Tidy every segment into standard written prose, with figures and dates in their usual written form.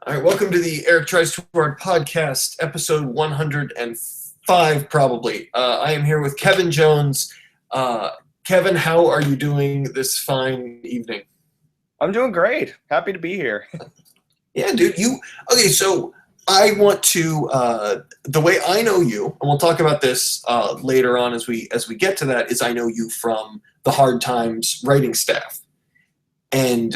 All right, welcome to the Eric Tries Too Hard podcast, episode 105, probably. I am here with Kevin Jones. Kevin, how are you doing this fine evening? I'm doing great. Happy to be here. Yeah, dude, okay, so I want to, the way I know you, and we'll talk about this later on as we get to that, is I know you from the Hard Times writing staff. And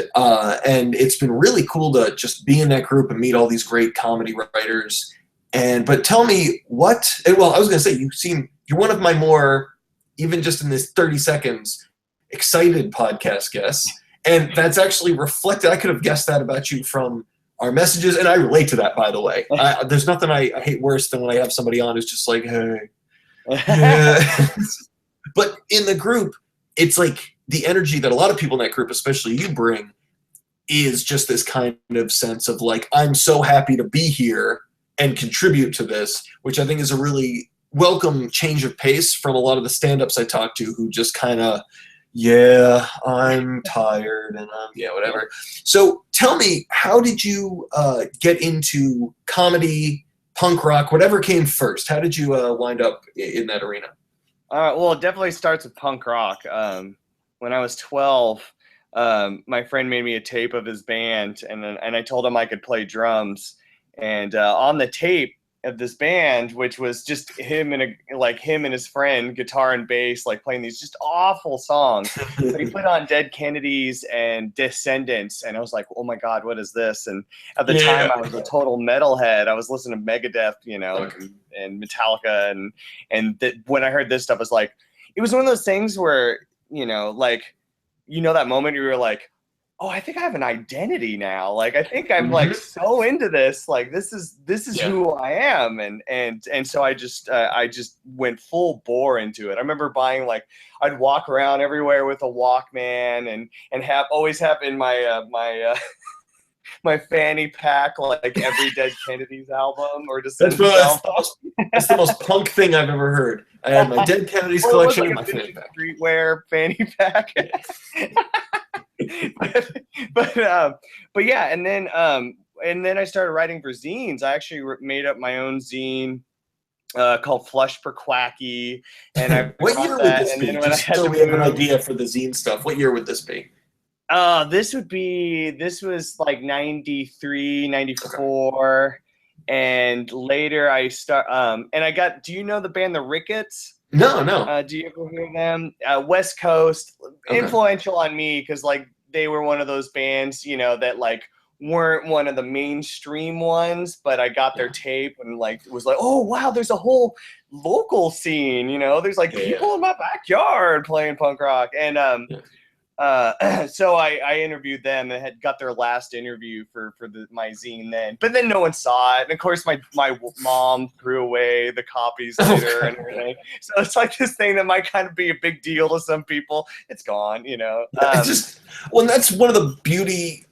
it's been really cool to just be in that group and meet all these great comedy writers. But tell me well, I was going to say, you're one of my more, even just in this 30 seconds, excited podcast guests. And that's actually reflected. I could have guessed that about you from our messages. And I relate to that, by the way. There's nothing I hate worse than when I have somebody on who's just like, hey. Yeah. But in the group, it's like, the energy that a lot of people in that group, especially you, bring is just this kind of sense of like, I'm so happy to be here and contribute to this, which I think is a really welcome change of pace from a lot of the stand-ups I talk to who just kind of, yeah, I'm tired and whatever. So tell me, how did you get into comedy, punk rock, whatever came first? How did you wind up in that arena? Well, it definitely starts with punk rock. When I was 12, my friend made me a tape of his band, and I told him I could play drums. And on the tape of this band, which was just him and his friend, guitar and bass, like playing these just awful songs. So he put on Dead Kennedys and Descendants, and I was like, oh my God, what is this? And at the time, I was a total metalhead. I was listening to Megadeth, and Metallica, and when I heard this stuff, it was one of those things where, that moment you were like, oh, I think I have an identity now. Like, I think I'm like so into this. Like, this is who I am. And so I just went full bore into it. I remember buying, I'd walk around everywhere with a Walkman and always have in my my fanny pack, like every Dead Kennedys album or Descendants album. That's the most punk thing I've ever heard. I had my Dead Kennedys collection in my fanny pack. Streetwear fanny pack. but yeah, and then I started writing for zines. I actually made up my own zine called Flush per Quacky. And I what year would this be? Just so we have an idea for the zine stuff. What year would this be? This was like 93, 94. Okay. And later I do you know the band The Ricketts? No. Do you ever hear them? West Coast, influential on me because they were one of those bands, that weren't one of the mainstream ones, but I got their tape and was like, oh wow, there's a whole local scene, there's people in my backyard playing punk rock. And so I interviewed them and had got their last interview for my zine then, but then no one saw it. And of course my mom threw away the copies later and everything. So it's like this thing that might kind of be a big deal to some people. It's gone, that's one of the beauty,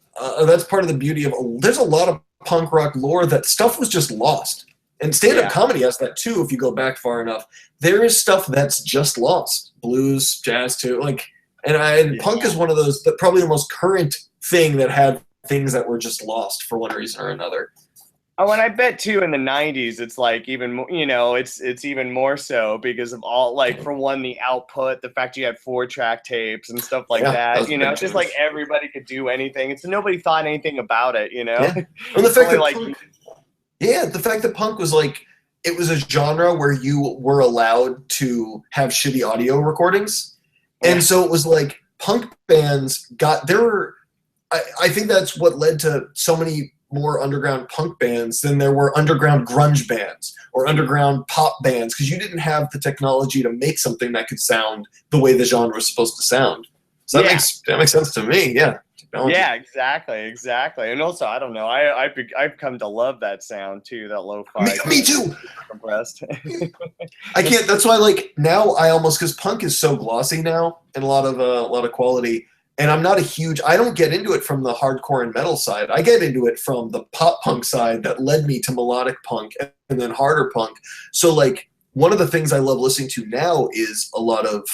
that's part of the beauty of, there's a lot of punk rock lore that stuff was just lost. And stand-up comedy has that too, if you go back far enough. There is stuff that's just lost. Blues, jazz too, And punk is one of those, probably the most current thing that had things that were just lost for one reason or another. Oh, and I bet too in the 90s, it's even more, it's even more so because of all, for one, the output, the fact you had 4-track tapes and stuff like that, it's just everybody could do anything. It's nobody thought anything about it, Yeah. And the fact that the fact that punk was it was a genre where you were allowed to have shitty audio recordings. And so it was punk bands I think that's what led to so many more underground punk bands than there were underground grunge bands or underground pop bands, because you didn't have the technology to make something that could sound the way the genre was supposed to sound. So that makes sense to me. Yeah. Technology. Yeah, exactly. And also, I don't know, I've come to love that sound too, that lo-fi. Me too. Compressed. I can't. That's why, now I almost, because punk is so glossy now and a lot of quality. And I'm not I don't get into it from the hardcore and metal side. I get into it from the pop punk side that led me to melodic punk and then harder punk. So one of the things I love listening to now is a lot of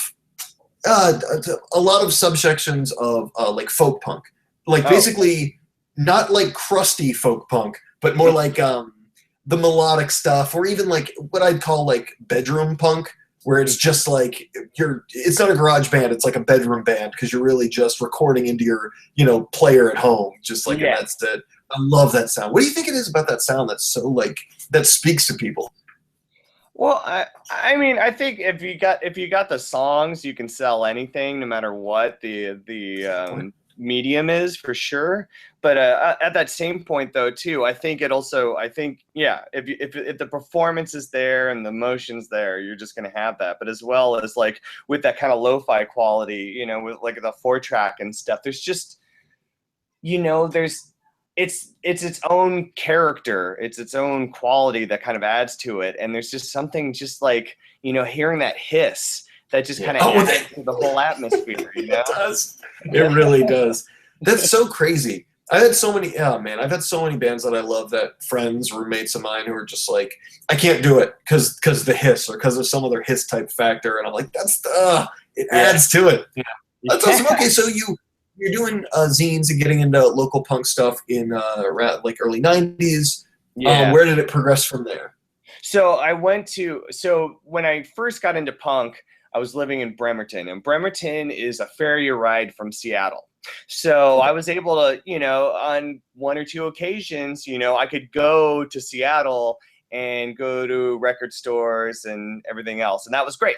subsections of folk punk. Basically not like crusty folk punk, but more like the melodic stuff, or even like what I'd call like bedroom punk, where it's just like it's not a garage band, it's like a bedroom band because you're really just recording into your, player at home, just like, and that's it. I love that sound. What do you think it is about that sound that's so like, that speaks to people? Well, I mean, I think if you got the songs, you can sell anything, no matter what the medium is, for sure. But at that same point, though, too, I think yeah, if the performance is there and the emotion's there, you're just gonna have that. But as well as like with that kind of lo-fi quality, with like the 4-track and stuff, there's just, there's it's its own character, it's its own quality that kind of adds to it, and there's just something just like, hearing that hiss that just kind of adds to the whole atmosphere. It does. It really does. That's so crazy. I've had so many bands that I love, that friends, roommates of mine, who are just like, I can't do it because the hiss, or because of some other hiss type factor, and I'm like, it adds to it. Yeah. That's awesome. Okay, so you're doing zines and getting into local punk stuff in around like early 90s. Yeah. Where did it progress from there? So when I first got into punk, I was living in Bremerton, and Bremerton is a ferry ride from Seattle. So I was able to, on one or two occasions, I could go to Seattle and go to record stores and everything else, and that was great.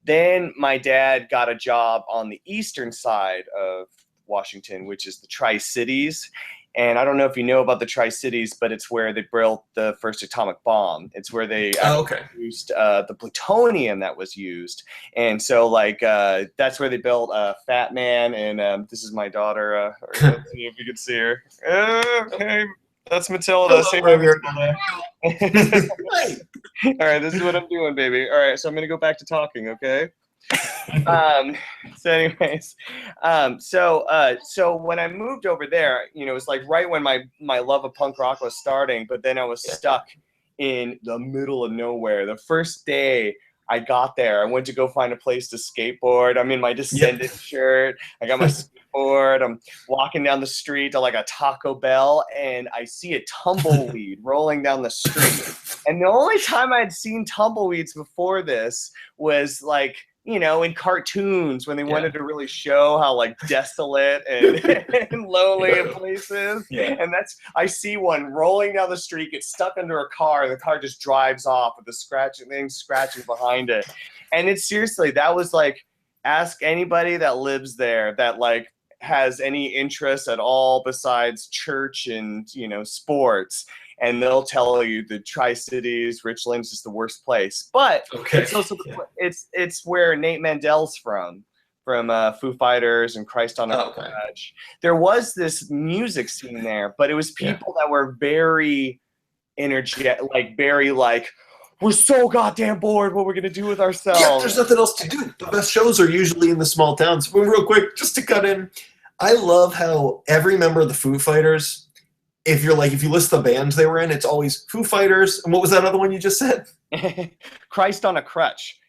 Then my dad got a job on the eastern side of Washington, which is the Tri-Cities. And I don't know if you know about the Tri-Cities, but it's where they built the first atomic bomb. It's where they used the plutonium that was used. And so, like, that's where they built Fat Man. And this is my daughter. Let's see if you can see her. Hey, that's Matilda. Say hi, Matilda. All right, this is what I'm doing, baby. All right, so I'm going to go back to talking, okay? So anyways, so when I moved over there, it was like right when my love of punk rock was starting, but then I was stuck in the middle of nowhere. The first day I got there, I went to go find a place to skateboard. I'm in my Descendant shirt. I got my skateboard. I'm walking down the street to like a Taco Bell, and I see a tumbleweed rolling down the street. And the only time I had seen tumbleweeds before this was like, in cartoons, when they wanted to really show how like desolate and lonely a place is. Yeah. And I see one rolling down the street, gets stuck under a car, and the car just drives off with the scratching behind it. And it's seriously, that was like, ask anybody that lives there that like has any interest at all besides church and, sports, and they'll tell you the Tri-Cities, Richland's is the worst place. But it's also it's where Nate Mandel's from Foo Fighters and Christ on a Crutch. There was this music scene there, but it was people that were very energetic, like very like, we're so goddamn bored. What we're gonna do with ourselves? Yeah, there's nothing else to do. The best shows are usually in the small towns. But real quick, just to cut in, I love how every member of the Foo Fighters, if you list the bands they were in, it's always Foo Fighters. And what was that other one you just said? Christ on a Crutch.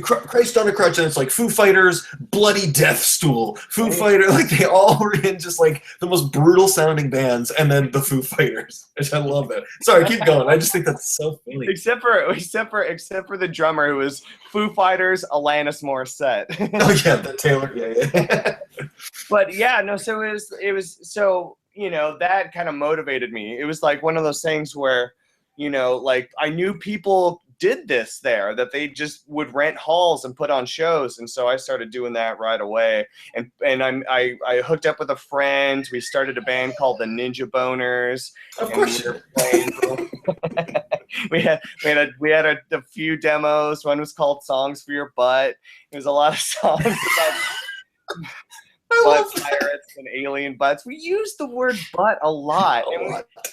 Christ on a Crutch, and it's like Foo Fighters, Bloody Death Stool, Foo Fighters, like they all were in just like the most brutal sounding bands, and then the Foo Fighters. I love that. Sorry, keep going. I just think that's so funny. Except for the drummer, who was Foo Fighters, Alanis Morissette. Oh yeah, the Taylor. Yeah. But yeah, no. So it was so, that kind of motivated me. It was like one of those things where, like I knew people did this there, that they just would rent halls and put on shows, and so I started doing that right away. And I hooked up with a friend. We started a band called the Ninja Boners. Of course, we had a few demos. One was called "Songs for Your Butt." It was a lot of songs about butt pirates and alien butts. We used the word butt a lot.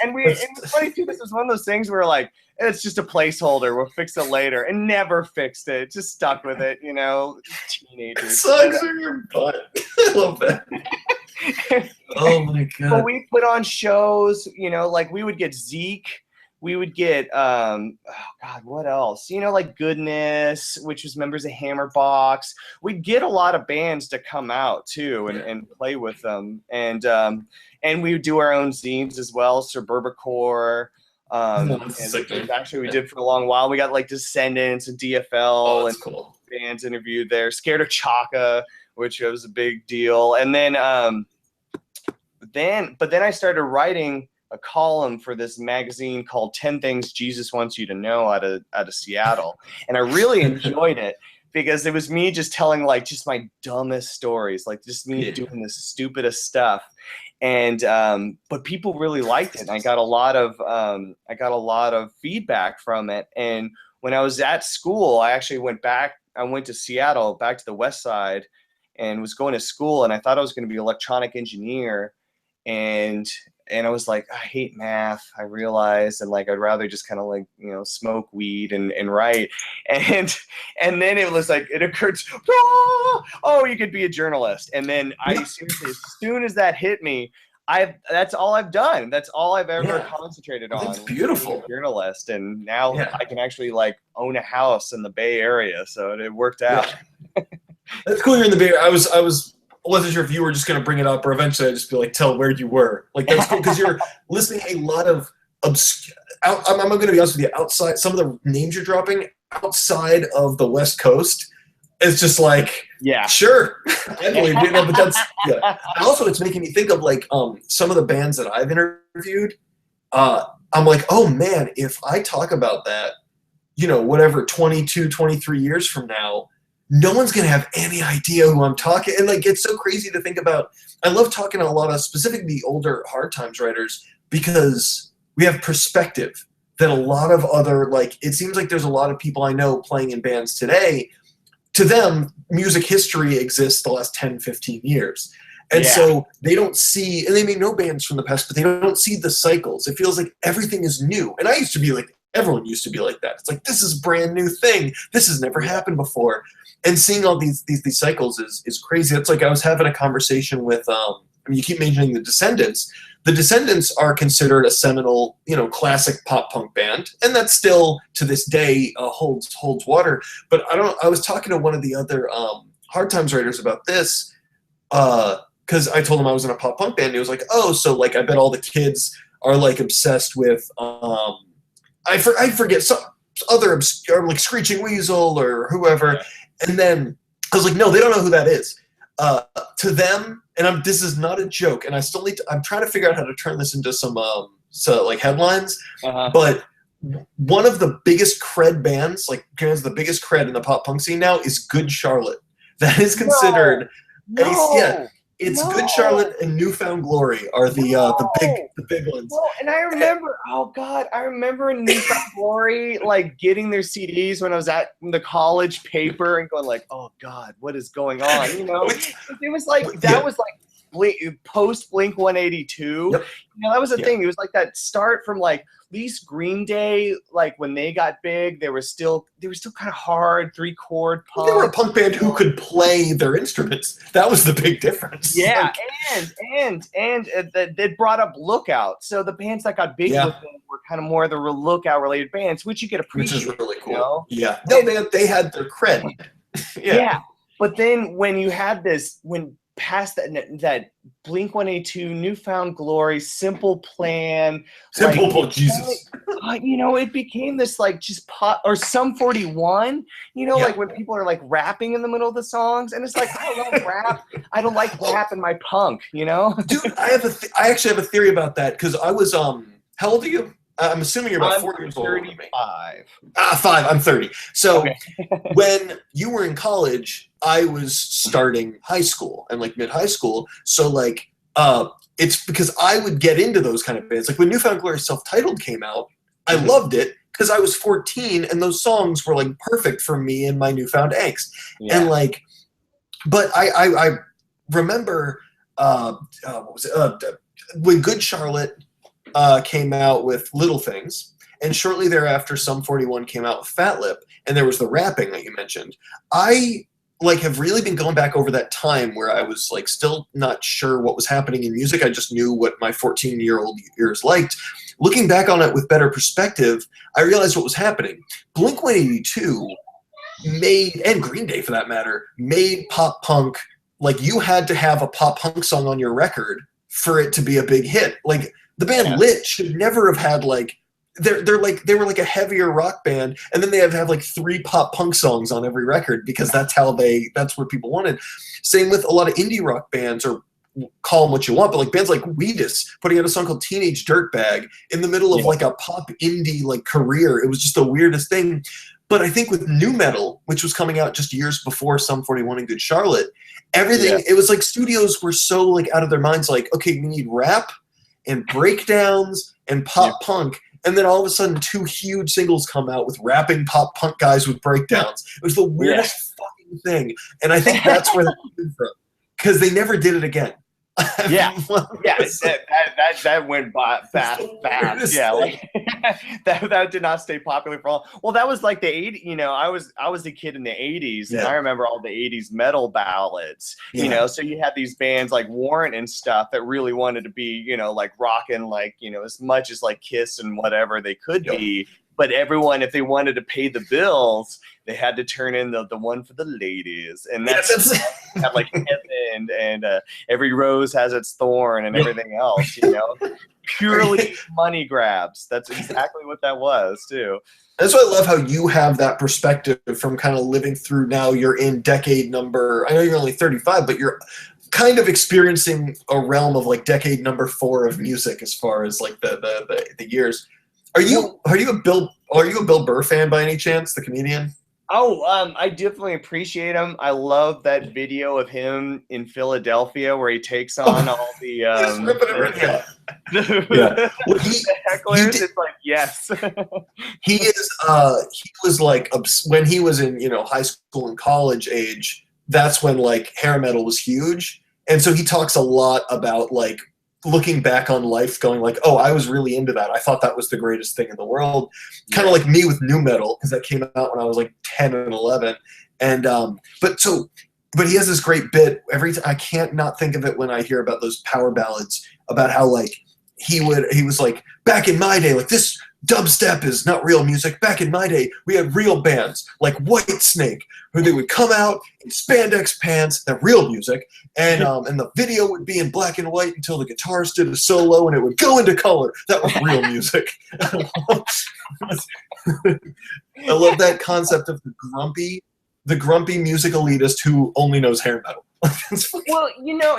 And it's funny too, this was one of those things where like, it's just a placeholder, we'll fix it later, and never fixed it. Just stuck with it, teenagers. Songs for your butt. I love that. Oh my god. But we put on shows, like we would get Zeke we would get oh God, what else? You know, like Goodness, which was members of Hammerbox. We'd get a lot of bands to come out too and play with them. And we would do our own zines as well, Suburbicore. And actually we did for a long while. We got like Descendants and DFL and cool. bands interviewed there. Scared of Chaka, which was a big deal. And then I started writing a column for this magazine called 10 Things Jesus Wants You to Know out of Seattle. And I really enjoyed it because it was me just telling like just my dumbest stories, like just me doing the stupidest stuff. And but people really liked it. And I got a lot of feedback from it. And when I was at school, I actually went to Seattle, back to the West Side, and was going to school, and I thought I was going to be an electronic engineer. And I was like, I hate math, I realized, and like I'd rather just kind of like, you know, smoke weed and write. And then it was like it occurred, oh, you could be a journalist. And then I seriously, as soon as that hit me, that's all I've done. That's all I've ever concentrated on. That's beautiful. Being a journalist, and now I can actually like own a house in the Bay Area, so it worked out. That's cool. You're in the Bay Area. I wasn't sure if you were just going to bring it up, or eventually I'd just be like, tell where you were. Like, that's cool because you're listening a lot of I'm going to be honest with you, outside, some of the names you're dropping outside of the West Coast, it's just like, sure, I believe you. No, but that's, Also, it's making me think of like some of the bands that I've interviewed. I'm like, oh man, if I talk about that, you know, whatever, 22, 23 years from now, no one's going to have any idea who I'm talking. And like, it's so crazy to think about. I love talking to a lot of specifically older Hard Times writers because we have perspective that a lot of other, like, it seems like there's a lot of people I know playing in bands today. To them, music history exists the last 10, 15 years. And so they don't see, and they may know bands from the past, but they don't see the cycles. It feels like everything is new. And I used to be like, everyone used to be like that. It's like, this is a brand new thing. This has never happened before. And seeing all these cycles is crazy. It's like I was having a conversation with, I mean, you keep mentioning the Descendants. The Descendants are considered a seminal, you know, classic pop punk band, and that still to this day holds water. But I was talking to one of the other Hard Times writers about this because I told him I was in a pop punk band. And he was like, "Oh, so like I bet all the kids are like obsessed with I forget some other obscure like Screeching Weasel or whoever." And then I was like, "No, they don't know who that is." To them, and this is not a joke, and I still I'm trying to figure out how to turn this into some like headlines. But one of the biggest cred bands, like the biggest cred in the pop punk scene now, is Good Charlotte. That is considered it's Good Charlotte and Newfound Glory are the big ones. Well, and I remember, I remember in Newfound Glory like getting their CDs when I was at the college paper and going like, oh God, what is going on? You know, it was like that was like post Blink 182. You know, that was the thing. It was like that start from like at least Green Day, like when they got big, they were still kind of hard 3-chord punk. They were a punk band who could play their instruments. That was the big difference. Yeah, and it brought up Lookout. So the bands that got big with them were kind of more the Lookout related bands, which you could appreciate. Which is really cool. You know? Yeah. No, they had their cred. But then when you had this, when past that Blink 182, Newfound Glory, Simple Plan, Jesus, you know, it became this like just pop, or Sum 41, you know, like when people are like rapping in the middle of the songs, and it's like, I don't love rap, I don't like rap in my punk, you know. Dude, I actually have a theory about that because I was how old are you? I'm assuming you're about 4 years old. 35. 5. I'm 30. So when you were in college, I was starting high school and like mid-high school. So like it's because I would get into those kind of bands. Like when Newfound Glory Self-Titled came out, I loved it because I was 14 and those songs were like perfect for me and my newfound angst. And like, but I remember what was it? When Good Charlotte came out with Little Things, and shortly thereafter Sum 41 came out with Fat Lip, and there was the rapping that you mentioned. I like have really been going back over that time where I was like still not sure what was happening in music. I just knew what my 14-year-old ears liked. Looking back on it with better perspective, I realized what was happening. Blink-182 made, and Green Day for that matter, made pop punk, like you had to have a pop punk song on your record for it to be a big hit. Like the band Lit should never have had like, they were like a heavier rock band, and then they have to have like 3 pop punk songs on every record because that's what people wanted. Same with a lot of indie rock bands, or call them what you want, but like bands like Wheatus putting out a song called Teenage Dirtbag in the middle of like a pop indie like career. It was just the weirdest thing. But I think with nu metal, which was coming out just years before Sum 41 and Good Charlotte, everything, it was like studios were so like out of their minds, like, okay, we need rap and breakdowns and pop punk. And then all of a sudden 2 huge singles come out with rapping pop punk guys with breakdowns. It was the weirdest fucking thing. And I think that's where that came from. Because they never did it again. That went fast. Yeah, like that did not stay popular for long. Well, that was like the 80s. You know, I was a kid in the 80s, and I remember all the 80s metal ballads. You know, so you had these bands like Warrant and stuff that really wanted to be, you know, like rocking, like, you know, as much as like Kiss and whatever they could be. But everyone, if they wanted to pay the bills, they had to turn in the one for the ladies, and that's have like Heaven and Every Rose Has Its Thorn and everything else. You know, purely money grabs. That's exactly what that was too. That's why I love how you have that perspective from kind of living through. Now you're in decade number. I know you're only 35, but you're kind of experiencing a realm of like decade number 4 of music as far as like the years. Are you a Bill Burr fan by any chance, the comedian? Oh, I definitely appreciate him. I love that video of him in Philadelphia where he takes on all the hecklers. It's like, yes. He was like, when he was in, you know, high school and college age, that's when like hair metal was huge. And so he talks a lot about like looking back on life going like, oh, I was really into that. I thought that was the greatest thing in the world. Kind of like me with nu metal, because that came out when I was like 10 and 11. And but he has this great bit every time. I can't not think of it when I hear about those power ballads about how like he was like, back in my day, like this dubstep is not real music. Back in my day, we had real bands like Whitesnake, where they would come out in spandex pants, that real music, and the video would be in black and white until the guitarist did a solo and it would go into color. That was real music. I love that concept of the grumpy music elitist who only knows hair metal. Well, you know,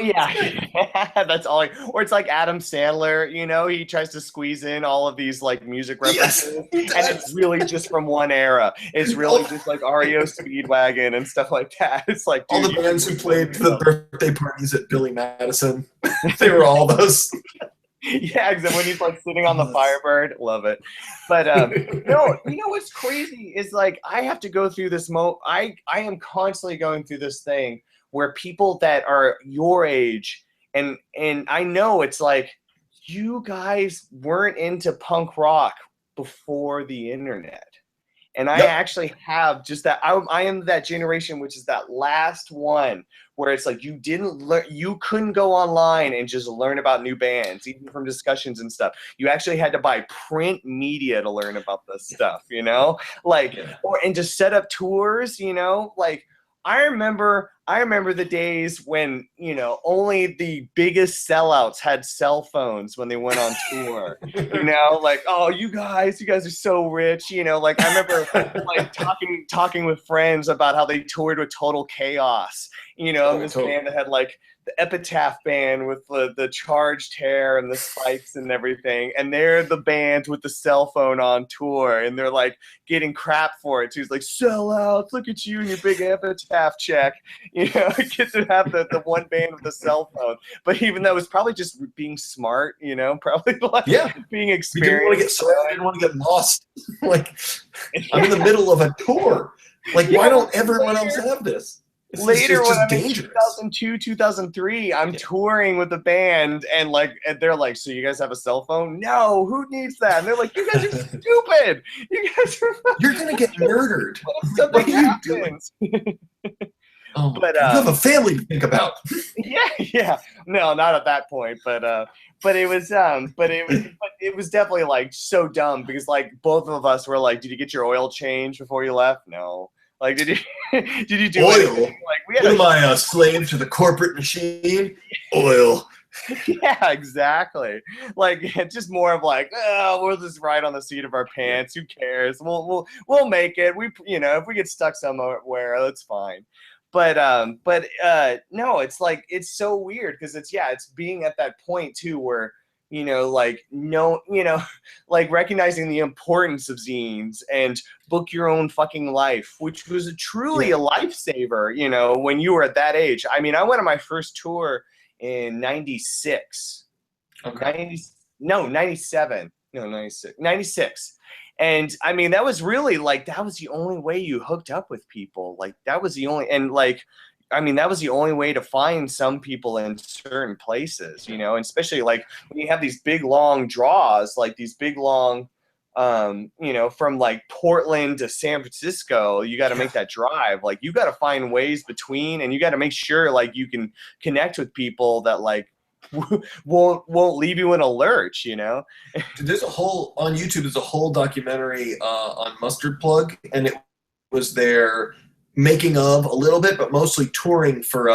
that's all. Or it's like Adam Sandler, you know, he tries to squeeze in all of these like music references, and it's really just from one era. It's really just like REO Speedwagon and stuff like that. It's like, dude, all the bands who played the birthday parties at Billy Madison, they were all those. Yeah, exactly. When he's like sitting on the Firebird, love it. But no, you know what's crazy is like I have to go through this I am constantly going through this thing where people that are your age, and I know it's like you guys weren't into punk rock before the internet. And I actually have just that. I am that generation, which is that last one where it's like you couldn't go online and just learn about new bands, even from discussions and stuff. You actually had to buy print media to learn about this stuff, you know, like, and just set up tours, you know, like I remember the days when, you know, only the biggest sellouts had cell phones when they went on tour. You know, like, oh, you guys are so rich. You know, like I remember like talking with friends about how they toured with Total Chaos. You know, this band that had like the Epitaph band with the charged hair and the spikes and everything, and they're the band with the cell phone on tour, and they're like getting crap for it. So he's like, sellouts, look at you and your big Epitaph check. You know, get to have the one band with the cell phone. But even that was probably just being smart, you know, probably like being experienced. I didn't want to get lost. Like, I'm in the middle of a tour. Like, why don't everyone else have this? Later, when I'm in 2002, 2003, I'm touring with the band, and they're like, "So you guys have a cell phone?" No, who needs that? And they're like, "You guys are stupid. You're gonna get murdered. Something happens." Oh my But God. You have a family to think about. yeah. No, not at that point, but it was definitely like so dumb because like both of us were like, did you get your oil changed before you left? No. Like, did you did you do anything? Oil. Like, we had What am I, a slave to the corporate machine? Oil. yeah, exactly. Like, it's just more of like, oh, we'll just ride on the seat of our pants. Who cares? We'll make it. If we get stuck somewhere, that's fine. But no, it's like it's so weird because it's being at that point too where like no, like recognizing the importance of zines and book your own fucking life, which was truly a lifesaver. When you were at that age. I mean, I went on my first tour in 96. Okay. 97. No, 96. 96. And I mean, that was really like, that was the only way you hooked up with people. Like, that was the only, and like, I mean, that was the only way to find some people in certain places, and especially like when you have these big, long draws, like these big, long, from like Portland to San Francisco, you got to make that drive. Like, you got to find ways between, and you got to make sure like you can connect with people that like won't leave you in a lurch. Dude, there's on YouTube. There's a whole documentary on Mustard Plug, and it was their making of a little bit, but mostly touring for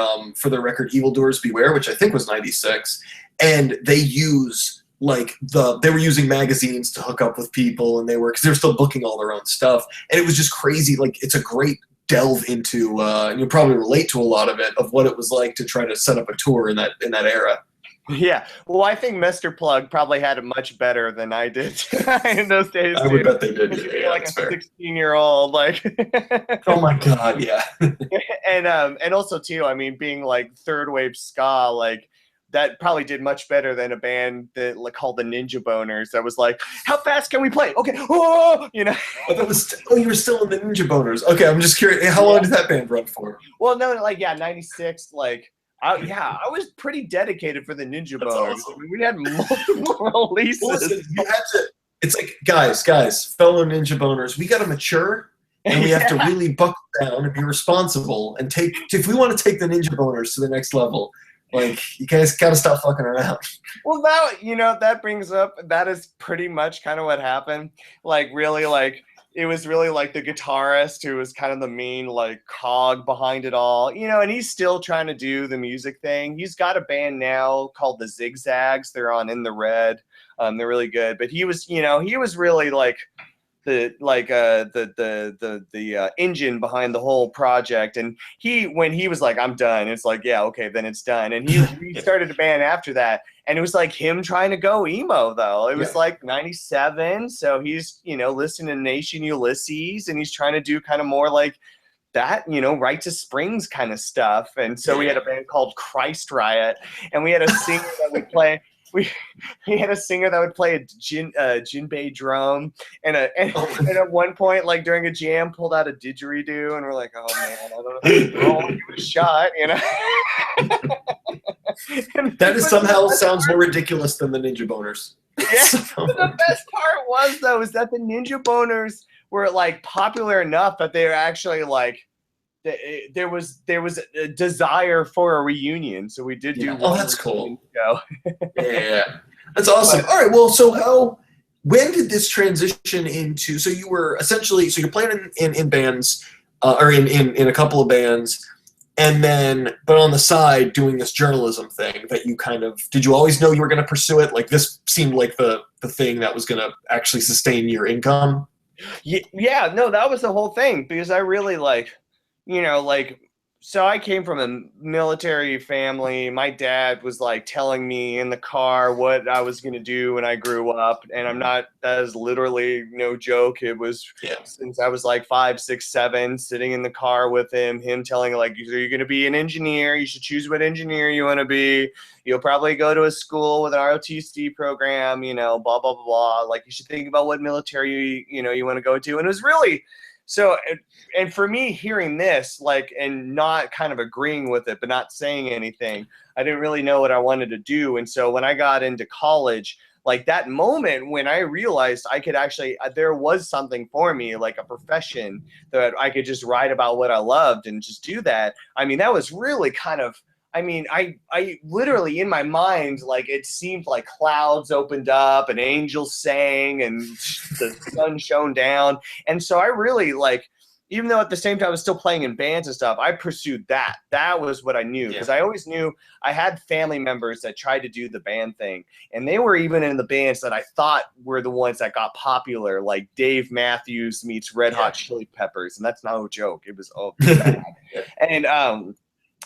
the record "Evildoers Beware," which I think was '96, and they use they were using magazines to hook up with people, and because they were still booking all their own stuff, and it was just crazy. Like, it's a great delve into, and you'll probably relate to a lot of it, of what it was like to try to set up a tour in that era. Yeah, well, I think Mr. Plug probably had it much better than I did in those days. I would bet they did. Yeah, like a 16-year-old, like. Oh my God, yeah. and also too, I mean, being like third wave ska, like that probably did much better than a band that called the Ninja Boners. That was like, how fast can we play? Okay, Oh, you were still in the Ninja Boners. Okay, I'm just curious. How long did that band run for? Well, no, like 96, like. I was pretty dedicated for the Ninja Boners. Awesome. I mean, we had multiple releases. Well, listen, you had to. It's like, guys, fellow Ninja Boners, we got to mature, and we have to really buckle down and be responsible and if we want to take the Ninja Boners to the next level, like, you guys got to stop fucking around. Well, that brings up, that is pretty much kind of what happened. Like, really, like. It was really like the guitarist who was kind of the main like cog behind it all, and he's still trying to do the music thing. He's got a band now called the Zigzags. They're on In the Red. They're really good, but he was really like the engine behind the whole project. And when he was like, I'm done, it's like, yeah, okay, then it's done. And he started a band after that. And it was like him trying to go emo, though. It was like 97. So he's, listening to Nation Ulysses, and he's trying to do kind of more like that, Right to Springs kind of stuff. And so we had a band called Christ Riot, and we had a singer that would play. We had a singer that would play a djembe drum, and at one point, like during a jam, pulled out a didgeridoo, and we're like, oh man, I don't know, I'll give it a shot, That somehow sounds more ridiculous than the Ninja Boners. Yeah, the best part was though is that the Ninja Boners were like popular enough that they were actually like. There was a desire for a reunion, so we did do. Oh, that's cool. Yeah, that's awesome. All right, well, when did this transition into? So you were essentially, you're playing in bands, or in a couple of bands, and then but on the side doing this journalism thing that you did you always know you were going to pursue it? Like, this seemed like the thing that was going to actually sustain your income. Yeah, no, that was the whole thing, because I really so I came from a military family. My dad was like telling me in the car what I was going to do when I grew up. And that is literally no joke. It was since I was like 5, 6, 7, sitting in the car with him telling like, you're going to be an engineer. You should choose what engineer you want to be. You'll probably go to a school with an ROTC program, blah, blah, blah, blah. Like, you should think about what military, you want to go to. And it was really, so, and for me, hearing this, like, and not kind of agreeing with it, but not saying anything, I didn't really know what I wanted to do. And so when I got into college, like that moment when I realized I could actually, there was something for me, like a profession that I could just write about what I loved and just do that. I mean, that was really kind of, I mean, I literally in my mind, like it seemed like clouds opened up and angels sang and the sun shone down. And so I really like, even though at the same time I was still playing in bands and stuff, I pursued that. That was what I knew, because I always knew I had family members that tried to do the band thing, and they were even in the bands that I thought were the ones that got popular, like Dave Matthews meets Red Hot Chili Peppers, and that's no joke. It was bad.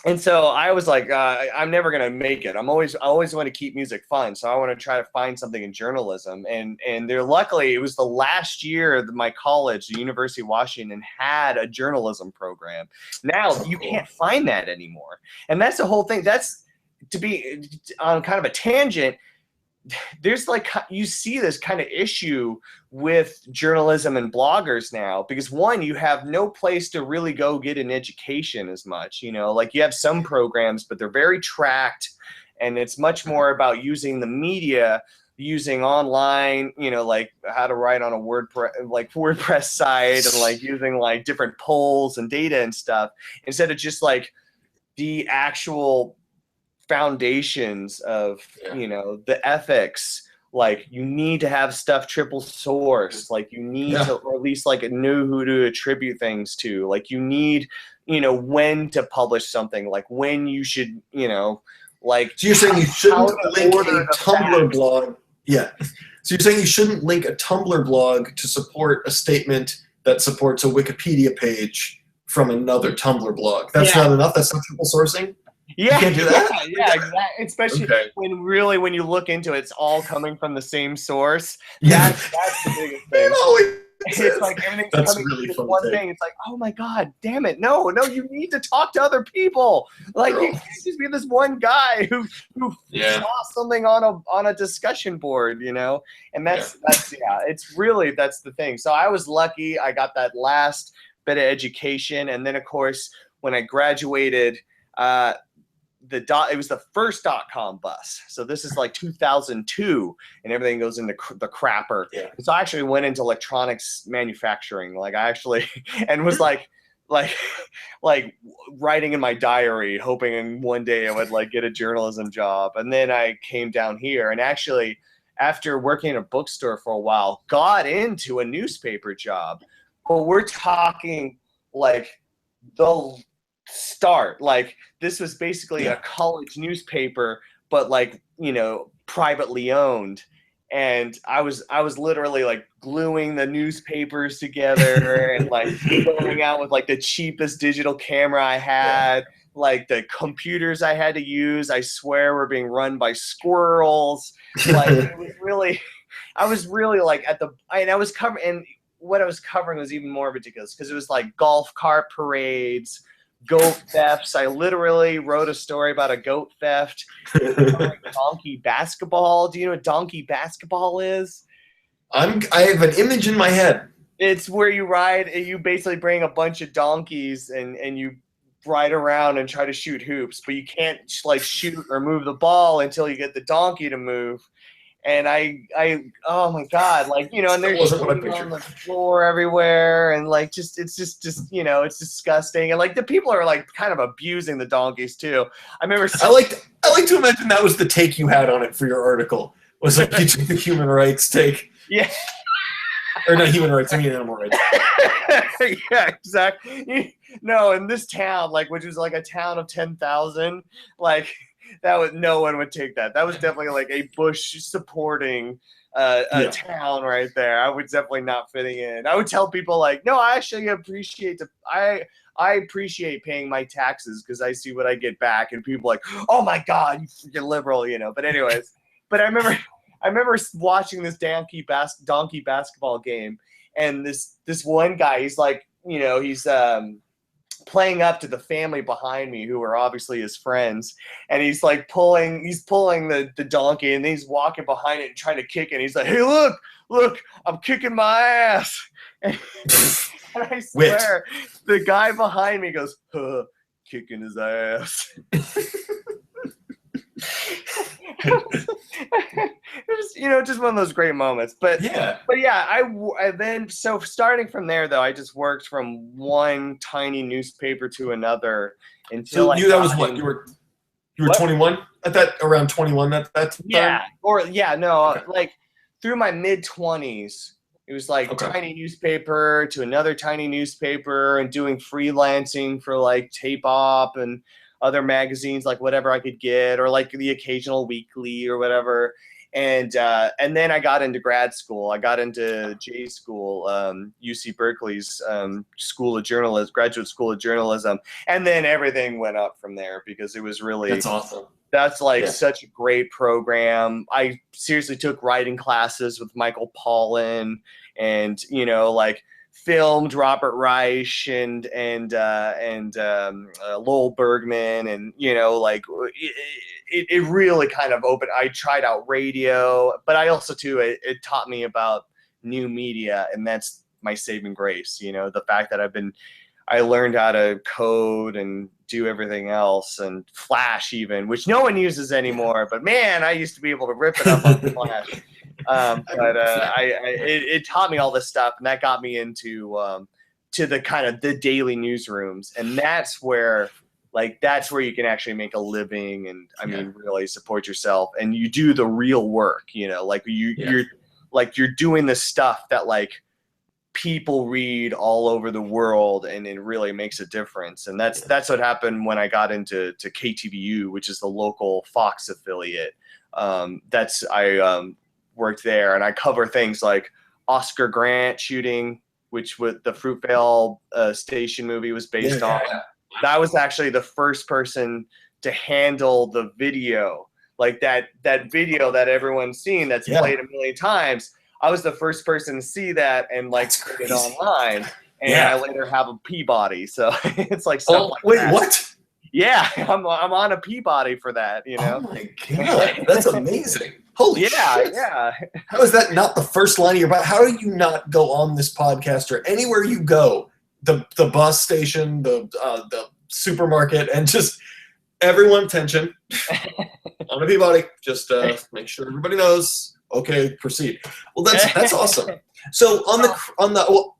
And so I was like, I'm never gonna make it. I always want to keep music fun, so I want to try to find something in journalism. And there, luckily, it was the last year of my college, the University of Washington, had a journalism program. Now you can't find that anymore, and that's the whole thing. That's to be on kind of a tangent. There's like, you see this kind of issue with journalism and bloggers now, because one, you have no place to really go get an education as much, you know, like you have some programs, but they're very tracked, and it's much more about using the media, using online, you know, like how to write on a WordPress site, and like using like different polls and data and stuff, instead of just like the actual foundations of, you know, the ethics. Like you need to have stuff triple sourced, like you need to, or at least like know who to attribute things to, like you need, you know, when to publish something, like when you should, you know, like, so you're saying you shouldn't link a Tumblr blog. So you're saying you shouldn't link a Tumblr blog to support a statement that supports a Wikipedia page from another Tumblr blog. That's not enough. That's not triple sourcing. Yeah, you can't do that? yeah, exactly. Especially when you look into it, it's all coming from the same source. That's the biggest thing. It's like everything's coming from one thing. It's like, oh my god, damn it! No, you need to talk to other people. Like you can't just be this one guy who saw something on a discussion board, you know. And that's it's really, that's the thing. So I was lucky. I got that last bit of education, and then of course when I graduated, it was the first .com bust. So this is like 2002, and everything goes into the crapper. So I actually went into electronics manufacturing. Like I actually, and was like writing in my diary, hoping one day I would like get a journalism job. And then I came down here, and actually, after working in a bookstore for a while, got into a newspaper job. But we're talking like the start, like this was basically a college newspaper, but like, you know, privately owned. And I was literally like gluing the newspapers together and like going out with like the cheapest digital camera I had. Like the computers I had to use, I swear, were being run by squirrels. Like it was really, I was really like I was covering, and what I was covering was even more ridiculous, because it was like golf cart parades, goat thefts. I literally wrote a story about a goat theft. Donkey basketball. Do you know what donkey basketball is? I have an image in my head. It's where you basically bring a bunch of donkeys and you ride around and try to shoot hoops, but you can't like shoot or move the ball until you get the donkey to move. And I oh my god, like, you know, and they're shooting on the floor everywhere, and like it's just you know, it's disgusting, and like the people are like kind of abusing the donkeys too. I remember. I like to imagine that was the take you had on it for your article. Was like you took the human rights take. Yeah. Or not human rights, I mean animal rights. Yeah, exactly. No, in this town, like, which was like a town of 10,000, like. No one would take that. That was definitely like a Bush supporting town right there. I was definitely not fitting in. I would tell people like, no, I actually appreciate I appreciate paying my taxes because I see what I get back. And people like, oh my god, you freaking liberal, you know. But anyways, but I remember watching this donkey basketball game, and this one guy, he's like, you know, he's playing up to the family behind me who are obviously his friends, and he's like pulling the donkey, and then he's walking behind it and trying to kick it, and he's like, hey, look, I'm kicking my ass. And I swear the guy behind me goes, kicking his ass. It was, just one of those great moments. But Yeah. I then, so starting from there though, I just worked from one tiny newspaper to another until So I that was got what in. you were What? 21 at that, around 21 at that time. No, Okay. like through my mid-20s, it was like Okay. tiny newspaper to another tiny newspaper and doing freelancing for like Tape Op and other magazines, like whatever I could get, or like the occasional weekly or whatever. And then I got into grad school. I got into J school, UC Berkeley's School of Journalism, Graduate School of Journalism, and then everything went up from there because it was really That's awesome. that's like Yeah. such a great program. I seriously took writing classes with Michael Pollan, and like filmed Robert Reich and Lowell Bergman, and like it really kind of opened. I tried out radio, but I also too it taught me about new media, and that's my saving grace. The fact that I learned how to code and do everything else, and Flash even, which no one uses anymore. But man, I used to be able to rip it up on Flash. It taught me all this stuff, and that got me into to the kind of the daily newsrooms, and that's where you can actually make a living, and I mean really support yourself, and you do the real work. You're doing the stuff that people read all over the world, and it really makes a difference. And that's what happened when I got into KTVU, which is the local Fox affiliate. I worked there, and I cover things like Oscar Grant shooting, which the Fruitvale Station movie was based on. That was actually the first person to handle the video, like that video that everyone's seen that's played a million times. I was the first person to see that and put it online, and I later have a Peabody. So it's like stuff like wait, that. what? Yeah, I'm on a Peabody for that. Oh my god, that's amazing! Holy shit! Yeah. How is that not the first line of your bio? How do you not go on this podcast or anywhere you go, the bus station, the supermarket, and just everyone attention on a Peabody? Just make sure everybody knows. Okay, proceed. Well, that's awesome. So oh no,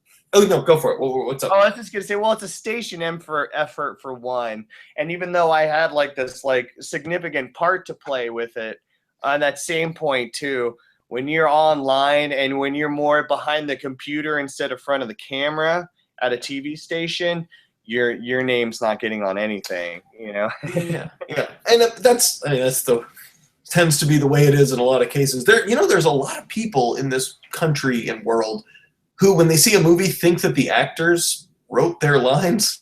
go for it. What's up? I was just gonna say, it's a station effort for one, and even though I had this significant part to play with it, on that same point too, when you're online and when you're more behind the computer instead of front of the camera at a TV station, your name's not getting on anything, Yeah. And that's tends to be the way it is in a lot of cases. There's a lot of people in this country and world who, when they see a movie, think that the actors wrote their lines.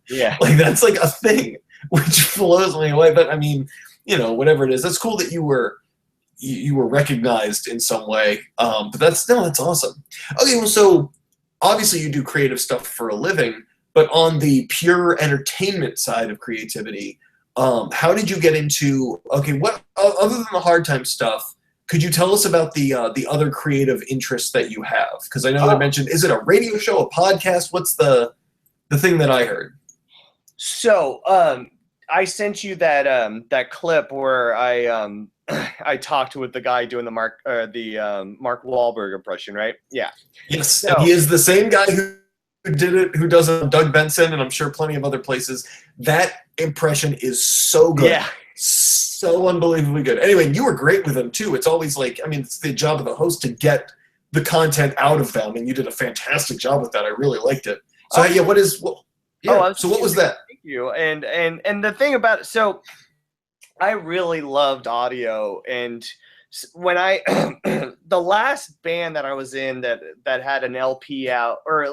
Yeah. That's a thing, which blows me away. But I mean, whatever it is, that's cool that you were recognized in some way. But that's awesome. Okay, well, so obviously you do creative stuff for a living, but on the pure entertainment side of creativity, how did you get into, what other than the hard time stuff, could you tell us about the other creative interests that you have? Because I know I mentioned, is it a radio show, a podcast? What's the thing that I heard? So I sent you that clip where I talked with the guy doing the Mark Wahlberg impression, right? Yeah. Yes, So, and he is the same guy who did it, who does it on Doug Benson, and I'm sure plenty of other places. That impression is so good. Yeah. So unbelievably good. Anyway, you were great with them too. It's always it's the job of the host to get the content out of them, and you did a fantastic job with that. I really liked it. So what was that? Thank you. And the thing about it, so I really loved audio, and when I the last band that I was in that had an LP out, or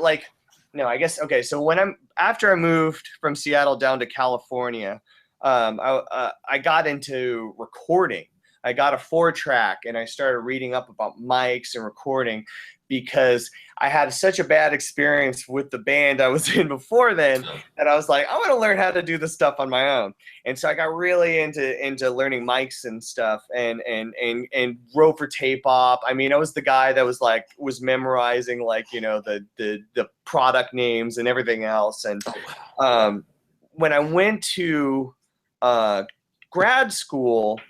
no, I guess, okay, so after I moved from Seattle down to California, I got into recording. I got a 4-track, and I started reading up about mics and recording, because I had such a bad experience with the band I was in before then that I was like, I want to learn how to do this stuff on my own. And so I got really into learning mics and stuff, and wrote for Tape Op. I mean, I was the guy that was memorizing the product names and everything else. And when I went to grad school,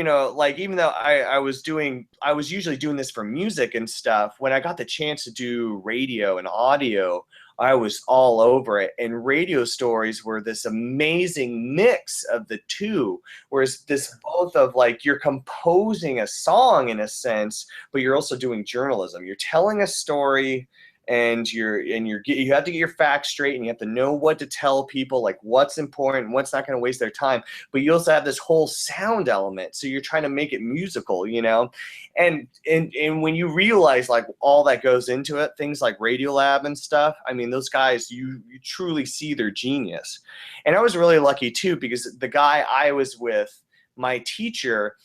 like even though I was usually doing this for music and stuff, when I got the chance to do radio and audio, I was all over it. And radio stories were this amazing mix of the two, whereas this both of like you're composing a song in a sense, but you're also doing journalism. You're telling a story, and you have to get your facts straight, and you have to know what to tell people, like what's important, what's not going to waste their time. But you also have this whole sound element, so you're trying to make it musical, and when you realize like all that goes into it, things like Radiolab and stuff, I mean, those guys, you truly see their genius. And I was really lucky too, because the guy I was with, my teacher,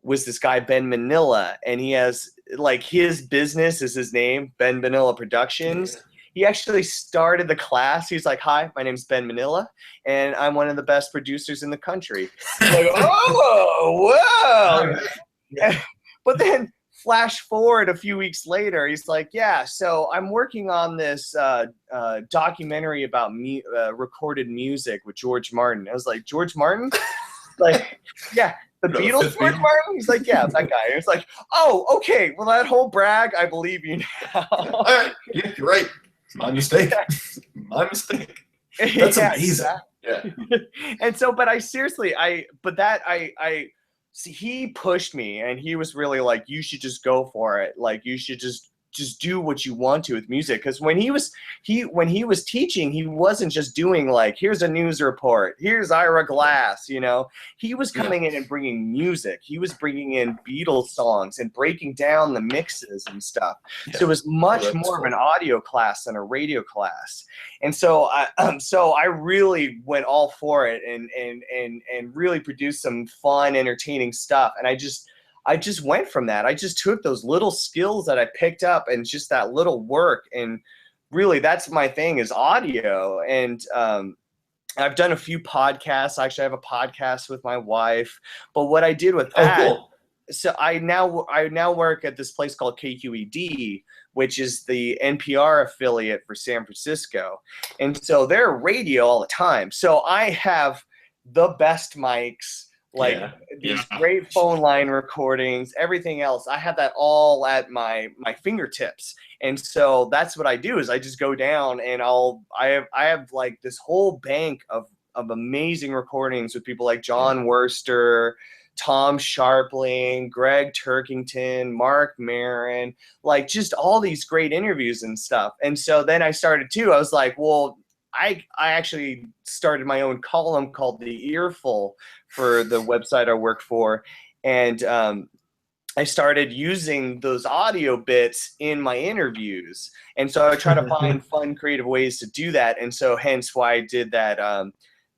was this guy Ben Manila, and he has like his business is his name, Ben Manila Productions. He actually started the class. He's like, "Hi, my name's Ben Manila, and I'm one of the best producers in the country." Like, oh, wow. Yeah. But then flash forward a few weeks later, he's like, "Yeah, so I'm working on this documentary about recorded music with George Martin." I was like, "George Martin?" Like, yeah. The Beatles, George Martin? He's like, yeah, that guy. It's like, oh, okay. Well, that whole brag, I believe you now. All right. Yeah, you're right. My mistake. My mistake. That's amazing. Exactly. Yeah. And so, but I seriously, see, he pushed me, and he was really like, you should just go for it. Like, you should just do what you want to with music. Because when he was teaching, he wasn't just doing like, here's a news report, here's Ira Glass, he was coming in and bringing music. He was bringing in Beatles songs and breaking down the mixes and stuff. So it was much more of an audio class than a radio class. And so I really went all for it, and really produced some fun, entertaining stuff. And I just went from that. I just took those little skills that I picked up and just that little work, and really that's my thing, is audio. And I've done a few podcasts. Actually, I have a podcast with my wife. But what I did with that, cool. So I now work at this place called KQED, which is the NPR affiliate for San Francisco. And so they're radio all the time. So I have the best mics, like these great phone line recordings, everything else. I have that all at my fingertips. And so that's what I do, is I just go down and I have like this whole bank of amazing recordings with people like John Wurster, Tom Sharpling, Greg Turkington, Mark Maron, like just all these great interviews and stuff. And so then I was like, well, I actually started my own column called The Earful for the website I work for. And I started using those audio bits in my interviews. And so I try to find fun, creative ways to do that. And so hence why I did that,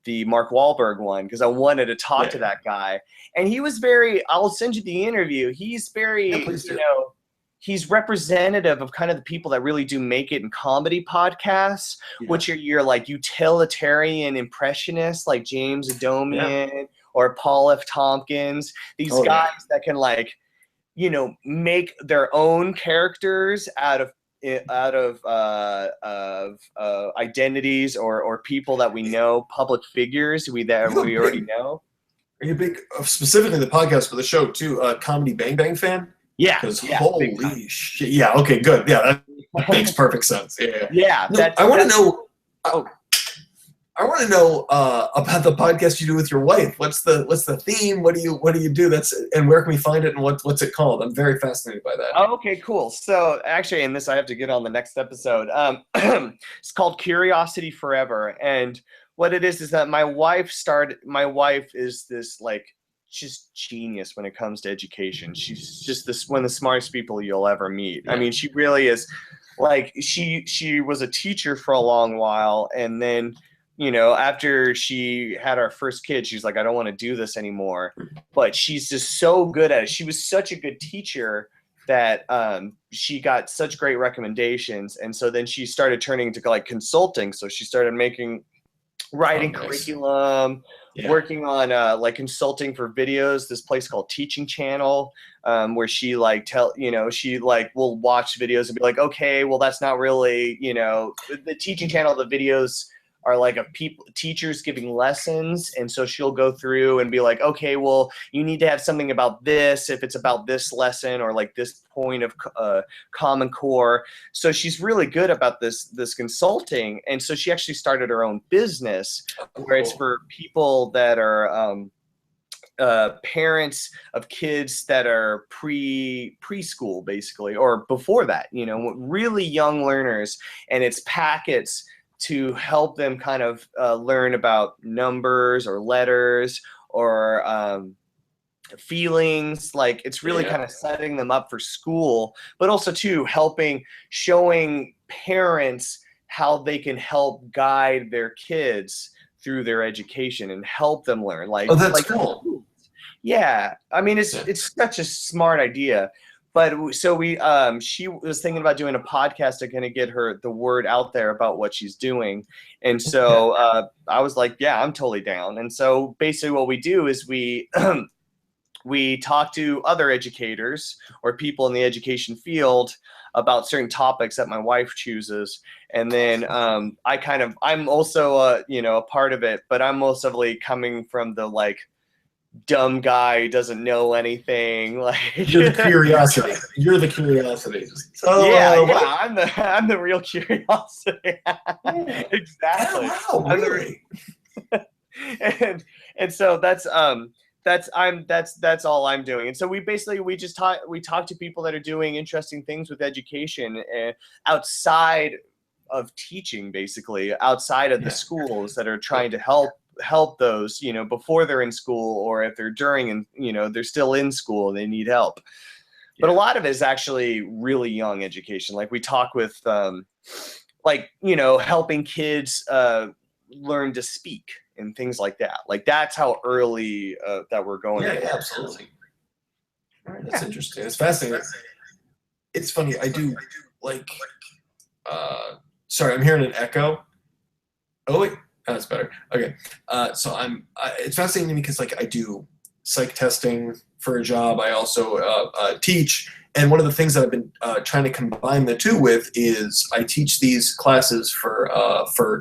the Mark Wahlberg one, because I wanted to talk to that guy. And he was I'll send you the interview. He's very, he's representative of kind of the people that really do make it in comedy podcasts, which are your like utilitarian impressionists like James Adomian or Paul F. Tompkins. These guys that can like, make their own characters out of identities or people that we know, public figures we already know. Are you a big, specifically the podcast for the show too, Comedy Bang Bang fan? Yeah. Because holy shit. Yeah. Okay. Good. Yeah. That makes perfect sense. Yeah. Yeah. No, I want to know. I want to know about the podcast you do with your wife. What's the theme? What do you do? And where can we find it? And what's it called? I'm very fascinated by that. Oh, okay, cool. So actually, in this, I have to get on the next episode. It's called Curiosity Forever, and what it is that my wife is this like just genius when it comes to education. She's just one of the smartest people you'll ever meet. Yeah. I mean, she really is. Like she was a teacher for a long while, and then, after she had our first kid, she's like, I don't want to do this anymore. But she's just so good at it. She was such a good teacher that she got such great recommendations. And so then she started turning to like consulting. So she started writing curriculum, working on like consulting for videos, this place called Teaching Channel, where she like she like will watch videos and be like, okay, well, that's not really, the Teaching Channel, the videos are like teachers giving lessons, and so she'll go through and be like, okay, well, you need to have something about this if it's about this lesson or like this point of Common Core. So she's really good about this consulting, and so she actually started her own business where it's for people that are parents of kids that are preschool basically, or before that, really young learners, and it's packets to help them kind of learn about numbers or letters or feelings. Like it's really kind of setting them up for school, but also too showing parents how they can help guide their kids through their education and help them learn. Like, oh, that's cool. Yeah, I mean, it's such a smart idea. But so she was thinking about doing a podcast to kind of get the word out there about what she's doing. And so I was like, yeah, I'm totally down. And so basically what we do is we we talk to other educators or people in the education field about certain topics that my wife chooses. And then I'm also a part of it, but I'm mostly coming from the like dumb guy who doesn't know anything. Like you're the curiosity. You're the curiosity. So I'm the real curiosity. Exactly. Oh, wow, really? and so that's all I'm doing. And so we talk to people that are doing interesting things with education outside of teaching, basically outside of the schools, that are trying to help those, before they're in school, or if they're during and they're still in school and they need help. But a lot of it is actually really young education. Like we talk with helping kids learn to speak and things like that. Like that's how early that we're going. Yeah, absolutely. All right, that's interesting. It's fascinating. It's funny. I do like. Sorry, I'm hearing an echo. Oh wait, that's better. Okay. So it's fascinating to me because like I do psych testing for a job. I also teach, and one of the things that I've been trying to combine the two with is I teach these classes for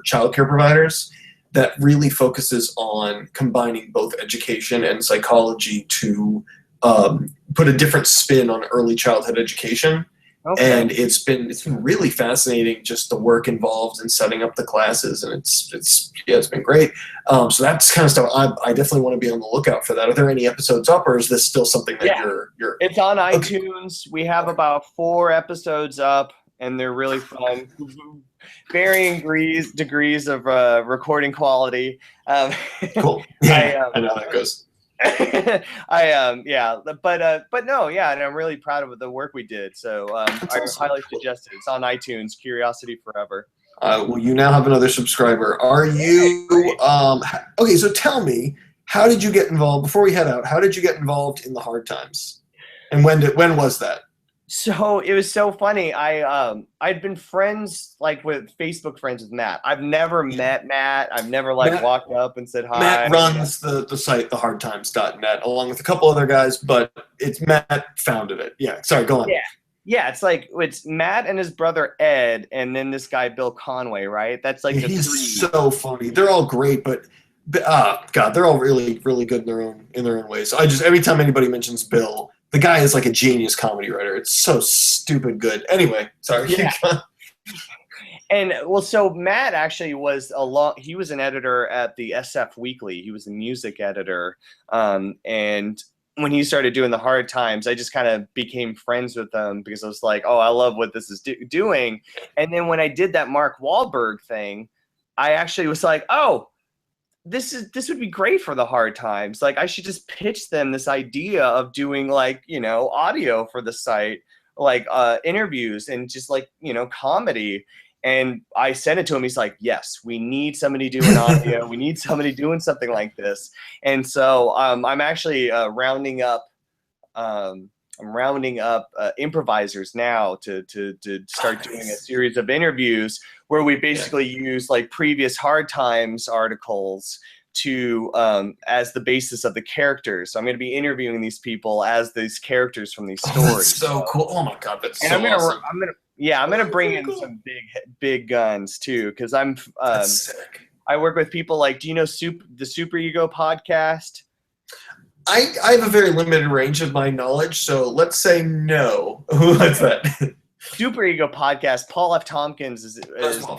childcare providers that really focuses on combining both education and psychology to put a different spin on early childhood education. Okay. And it's been really fascinating, just the work involved in setting up the classes, and it's been great. So that's kind of stuff I definitely want to be on the lookout for that. Are there any episodes up, or is this still something that you're? It's on iTunes. We have about 4 episodes up, and they're really fun. Varying degrees of recording quality. Cool. Yeah, I know how that goes. But no, and I'm really proud of the work we did. So I highly suggest it. It's on iTunes. Curiosity Forever. Well, you now have another subscriber. Are you okay? So tell me, how did you get involved? Before we head out, how did you get involved in the Hard Times, and when was that? So it was so funny. I'd been Facebook friends with Matt. I've never met Matt. I've never walked up and said hi. Matt runs the site, thehardtimes.net, along with a couple other guys, but it's Matt founded it. Yeah. Sorry, go on. Yeah. It's Matt and his brother Ed, and then this guy Bill Conway, right? That's like he's so funny. They're all great, but God, they're all really, really good in their own ways. So every time anybody mentions Bill, the guy is like a genius comedy writer. It's so stupid good. Anyway, sorry. Yeah. And so Matt actually he was an editor at the SF Weekly. He was a music editor. And when he started doing the Hard Times, I just kind of became friends with him because I was like, oh, I love what this is doing. And then when I did that Mark Wahlberg thing, I actually was like, oh, this would be great for the Hard Times. Like I should just pitch them this idea of doing audio for the site, like interviews and just comedy. And I sent it to him. He's like, yes, we need somebody doing audio. We need somebody doing something like this. And so I'm actually rounding up improvisers now to start doing a series of interviews where we basically use like previous Hard Times articles to as the basis of the characters. So I'm going to be interviewing these people as these characters from these stories. That's so cool! Oh my God, that's so awesome. I'm gonna bring in some big guns too, because I'm that's sick. I work with people like, do you know the Super Ego podcast? I have a very limited range of my knowledge, so let's say no. What's that? Super Ego podcast. Paul F. Tompkins is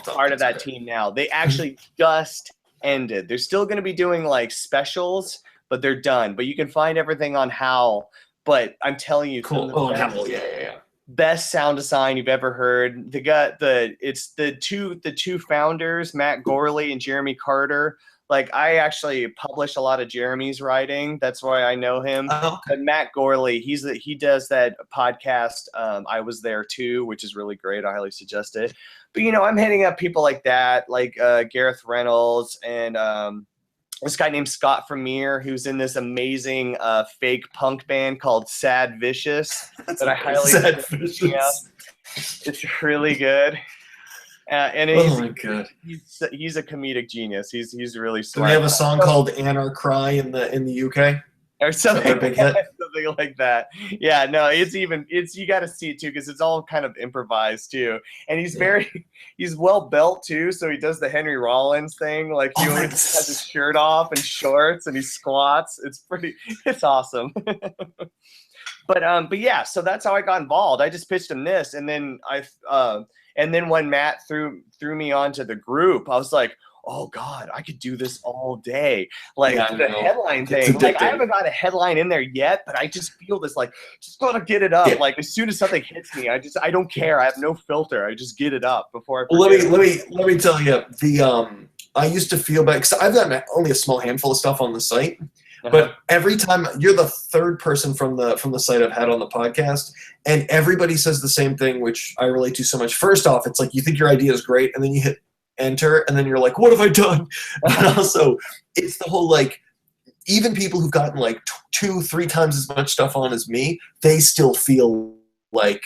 part of that team now. They actually just ended. They're still going to be doing like specials, but they're done. But you can find everything on Howl. But I'm telling you, cool. Oh, Howl, yeah. Best sound design you've ever heard. It's the two founders, Matt Gorley and Jeremy Carter. Like, I actually publish a lot of Jeremy's writing. That's why I know him. Oh, okay. But Matt Gorley, he does that podcast. I Was There Too, which is really great. I highly suggest it. But, I'm hitting up people like that, like Gareth Reynolds and this guy named Scott Vermeer, who's in this amazing fake punk band called Sad Vicious. That I highly Sad Vicious. It's really good. And oh my god, he's a comedic genius. He's really Do smart. we have a song called "Anarch Cry" in the UK? Or something like that. Yeah, no, you got to see it too, because it's all kind of improvised too. And he's well built too, so he does the Henry Rollins thing, like he always has his shirt off and shorts and he squats. It's awesome. But yeah, so that's how I got involved. I just pitched him this, and then when Matt threw me onto the group, I was like, oh God, I could do this all day. Like the headline thing. Like, I haven't got a headline in there yet, but I just feel this, like, just gotta get it up. Yeah. Like, as soon as something hits me, I don't care. I have no filter. I just get it up before I forget. Let me tell you, I used to feel bad because I've got only a small handful of stuff on the site. But every time, you're the third person from the site I've had on the podcast, and everybody says the same thing, which I relate to so much. First off, it's like you think your idea is great, and then you hit enter, and then you're like, what have I done? But also, it's the whole, like, even people who've gotten like 2-3 times as much stuff on as me, they still feel like,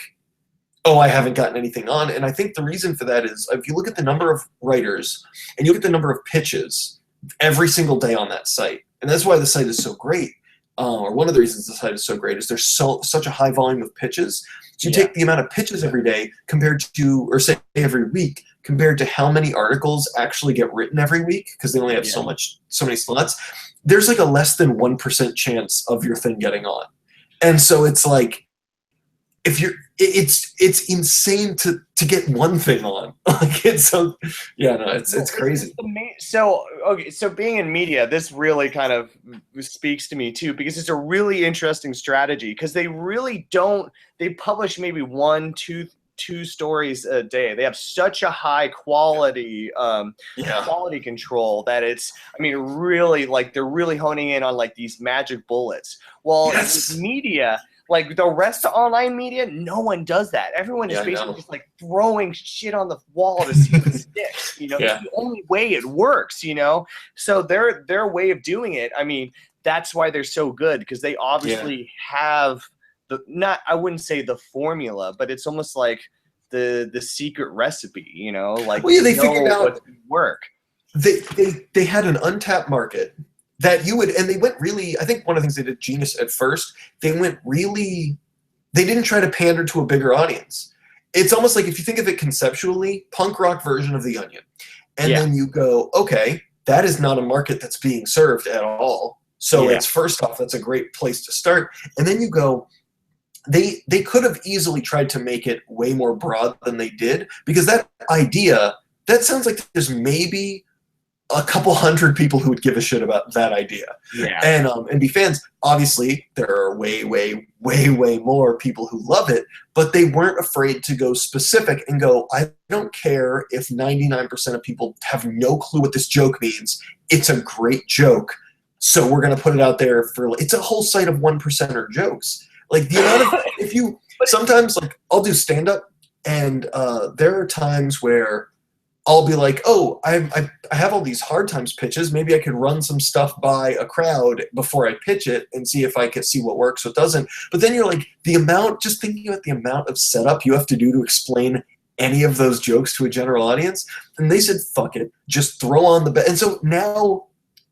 oh, I haven't gotten anything on. And I think the reason for that is, if you look at the number of writers and you look at the number of pitches every single day on that site, and that's why the site is so great, or one of the reasons the site is so great, is there's such a high volume of pitches. So you take the amount of pitches every day compared to, or say every week, compared to how many articles actually get written every week, because they only have so many slots. There's like a less than 1% chance of your thing getting on. And so it's like, if you're, it's insane to get one thing on. Like, it's so, it's crazy. So being in media, this really kind of speaks to me too, because it's a really interesting strategy, because they publish maybe 1-2 stories a day. They have such a high quality quality control that it's, really, like, they're really honing in on like these magic bullets. Well, media, like the rest of online media, no one does that. Everyone is basically just like throwing shit on the wall to see what sticks. It's the only way it works, So their way of doing it, that's why they're so good, because they obviously have I wouldn't say the formula, but it's almost like the secret recipe, like, they figured out what's work. They had an untapped market that and they went really, I think one of the things they did genius at first, they didn't try to pander to a bigger audience. It's almost like, if you think of it conceptually, punk rock version of The Onion. And then you go, okay, that is not a market that's being served at all. So it's, first off, that's a great place to start. And then you go, they could have easily tried to make it way more broad than they did, because that idea, that sounds like there's maybe a couple hundred people who would give a shit about that idea and be fans. Obviously, there are way, way, way, way more people who love it, but they weren't afraid to go specific and go, I don't care if 99% of people have no clue what this joke means. It's a great joke, so we're going to put it out there for, it's a whole site of 1%er jokes. Like, the amount of, sometimes, like, I'll do stand-up, and there are times where I'll be like, oh, I have all these hard times pitches. Maybe I could run some stuff by a crowd before I pitch it and see if I can see what works, what doesn't. But then you're like, just thinking about the amount of setup you have to do to explain any of those jokes to a general audience. And they said, fuck it, just throw on the bet. And so now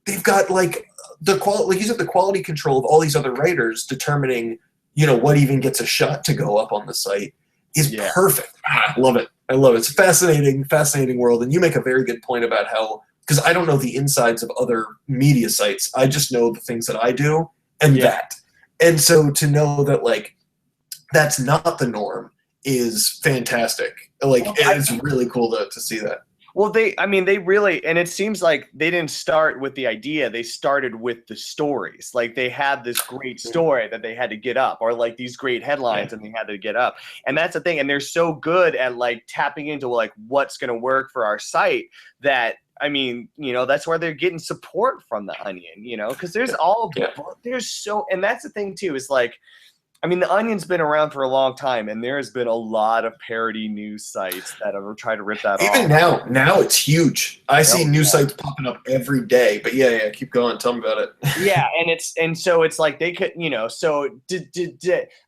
they've got, like, like you said, the quality control of all these other writers determining, what even gets a shot to go up on the site is perfect. I love it. It's a fascinating, fascinating world. And you make a very good point about how because I don't know the insides of other media sites. I just know the things that I do and that. And so to know that like that's not the norm is fantastic. Like it's really cool to see that. Well, they really, and it seems like they didn't start with the idea. They started with the stories. Like they had this great story that they had to get up, or like these great headlines and they had to get up. And that's the thing. And they're so good at like tapping into like what's going to work for our site that, I mean, you know, that's where they're getting support from the Onion, you know, because there's there's so, and that's the thing too, is like, I mean, the Onion's been around for a long time, and there has been a lot of parody news sites that have tried to rip that off. Even now it's huge. I see news sites popping up every day. But yeah, keep going. Tell me about it. Yeah, and so it's like they could, you know, so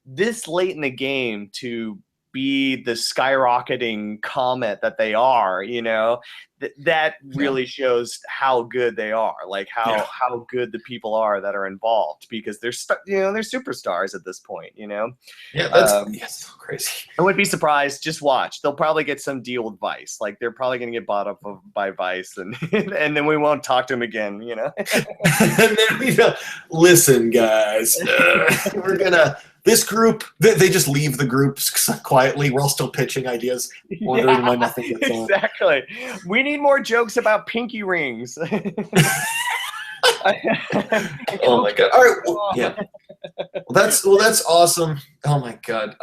this late in the game to be the skyrocketing comet that they are, you know, that really shows how good they are, like how good the people are that are involved, because they're they're superstars at this point, you know. Yeah, that's so crazy. I wouldn't be surprised. Just watch. They'll probably get some deal with Vice. Like they're probably going to get bought up by Vice, and and then we won't talk to them again, you know. And then we go, listen, guys, we're gonna. This group, they just leave the groups quietly. We're all still pitching ideas. Wondering why nothing gets on. Exactly. We need more jokes about pinky rings. Oh my god! All right, well, Well, that's awesome. Oh my god.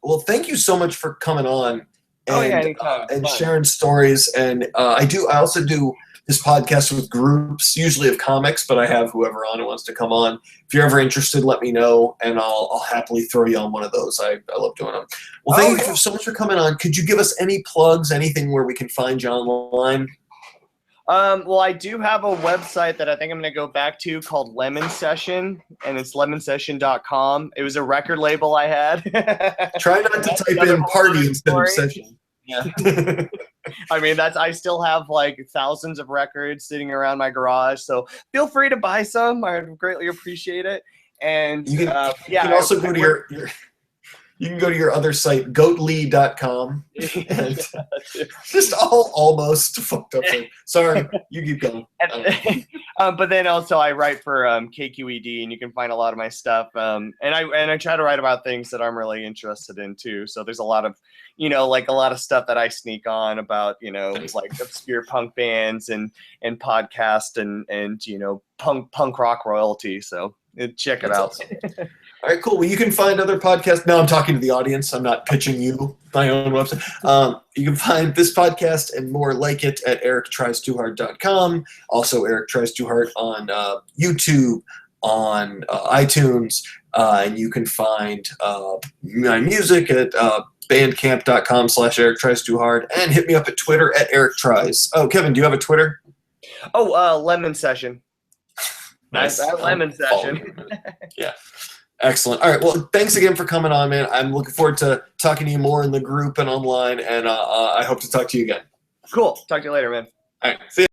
Well, thank you so much for coming on and and sharing stories. And I also do this podcast with groups, usually of comics, but I have whoever on who wants to come on. If you're ever interested, let me know, and I'll happily throw you on one of those. I love doing them. Well, thank you so much for coming on. Could you give us any plugs, anything where we can find you online? Well, I do have a website that I think I'm going to go back to called Lemon Session, and it's lemonsession.com. It was a record label I had. Try not to type in party instead of session. Yeah. I mean, I still have like thousands of records sitting around my garage, so feel free to buy some. I would greatly appreciate it. And you can also go to you can go to your other site, goatlee.com. Just almost fucked up. Sorry, you keep going. But then also I write for KQED, and you can find a lot of my stuff. And I try to write about things that I'm really interested in too. So there's a lot of, you know, like a lot of stuff that I sneak on about, you know, like obscure punk bands and podcast and you know, punk rock royalty. So check it out. Awesome. All right, cool. Well, you can find other podcasts. Now I'm talking to the audience. I'm not pitching you my own website. You can find this podcast and more like it at erictries2hard.com. Also, Eric Tries Too Hard on YouTube, on iTunes, and you can find my music at bandcamp.com/Eric Tries Too Hard, and hit me up at Twitter at Eric Tries. Oh, Kevin, do you have a Twitter? Oh, Lemon Session. Nice. Lemon Session. Yeah. Excellent. All right. Well, thanks again for coming on, man. I'm looking forward to talking to you more in the group and online, and I hope to talk to you again. Cool. Talk to you later, man. All right. See you.